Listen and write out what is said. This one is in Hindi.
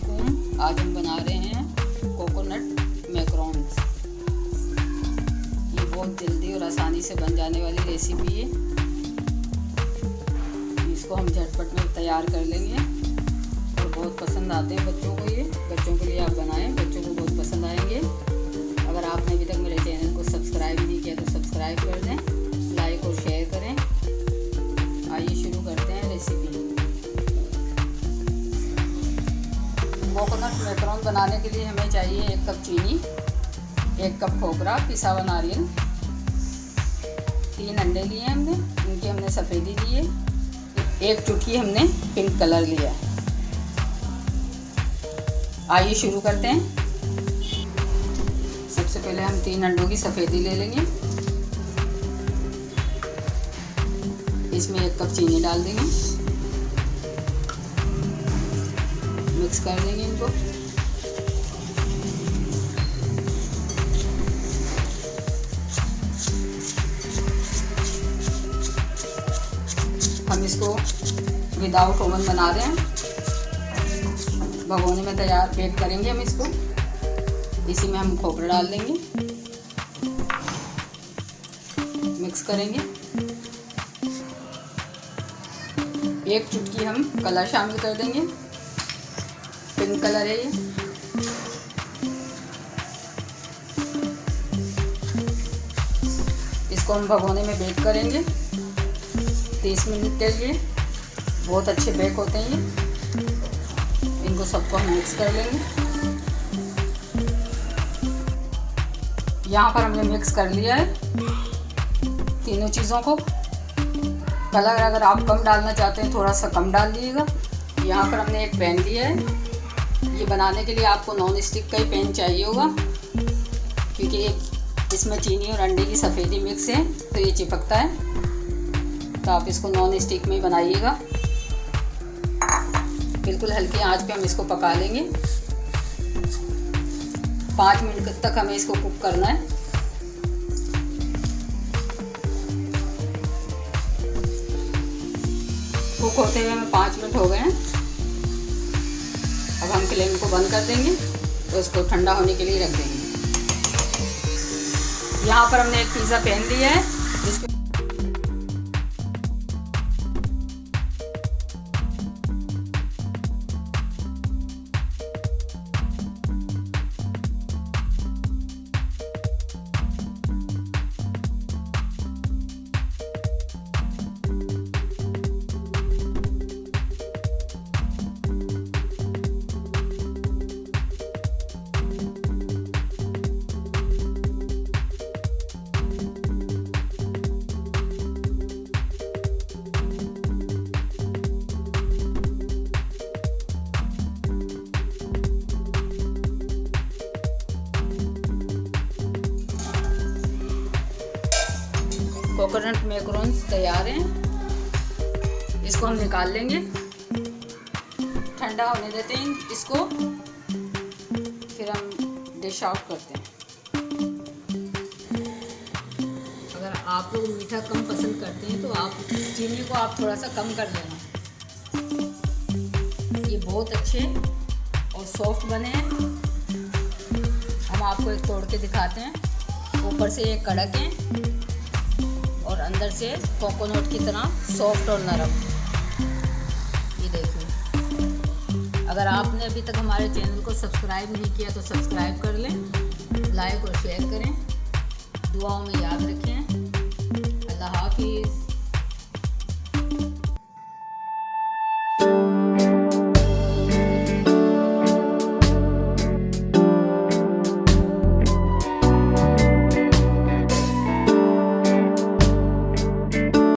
अस्सलामुअलैकुम। आज हम बना रहे हैं कोकोनट मैकरोन्स। ये बहुत जल्दी और आसानी से बन जाने वाली रेसिपी है। इसको हम झटपट में तैयार कर लेंगे और बहुत पसंद आते हैं बच्चों को। ये बच्चों के लिए आप बनाएं, बच्चों को बहुत पसंद आएंगे। अगर आपने अभी तक मेरे चैनल को सब्सक्राइब नहीं किया तो सब्सक्राइब कर दें, लाइक और शेयर करें। आइए शुरू करते हैं रेसिपी। कोकोनट मैकरोन बनाने के लिए हमें चाहिए 1 कप चीनी, 1 कप खोपरा, पिसा हुआ नारियल, 3 अंडे लिए हमने, इनकी हमने सफ़ेदी ली है, 1 चुटकी हमने पिंक कलर लिया है। आइए शुरू करते हैं। सबसे पहले हम 3 अंडों की सफ़ेदी ले लेंगे। इसमें 1 कप चीनी डाल देंगे, मिक्स कर देंगे इनको। हम इसको विदाउट ओवन बना रहे हैं, भगोने में तैयार बेक करेंगे हम इसको। इसी में हम खोपरा डाल देंगे, मिक्स करेंगे। 1 चुटकी हम कलर शामिल कर देंगे, पिंक कलर है ये। इसको हम भगोने में बेक करेंगे 30 मिनट के लिए। बहुत अच्छे बेक होते हैं ये। इनको सबको हम मिक्स कर लेंगे। यहाँ पर हमने मिक्स कर लिया है तीनों चीज़ों को। कलर अगर आप कम डालना चाहते हैं थोड़ा सा कम डाल लीजिएगा। यहाँ पर हमने एक पैन लिया है। ये बनाने के लिए आपको नॉन स्टिक का ही पैन चाहिए होगा, क्योंकि इसमें चीनी और अंडे की सफ़ेदी मिक्स है तो ये चिपकता है। तो आप इसको नॉन स्टिक में ही बनाइएगा। बिल्कुल हल्की आंच पे हम इसको पका लेंगे। 5 मिनट तक हमें इसको कुक करना है। कुक होते हुए हमें 5 मिनट हो गए हैं। अब हम फ्लेम को बंद कर देंगे तो इसको ठंडा होने के लिए रख देंगे। यहाँ पर हमने एक पिज़्ज़ा पैन लिया है, जिसको कोकोनट मैकरोन्स तैयार हैं। इसको हम निकाल लेंगे, ठंडा होने देते हैं इसको, फिर हम डिश आउट करते हैं। अगर आप लोग मीठा कम पसंद करते हैं तो आप चीनी को आप थोड़ा सा कम कर लेना। ये बहुत अच्छे और सॉफ्ट बने हैं। हम आपको एक तोड़ के दिखाते हैं। ऊपर से ये कड़क हैं और अंदर से कोकोनट की तरह सॉफ्ट और नरम। ये देखिए। अगर आपने अभी तक हमारे चैनल को सब्सक्राइब नहीं किया तो सब्सक्राइब कर लें, लाइक और शेयर करें। दुआओं में याद रखें।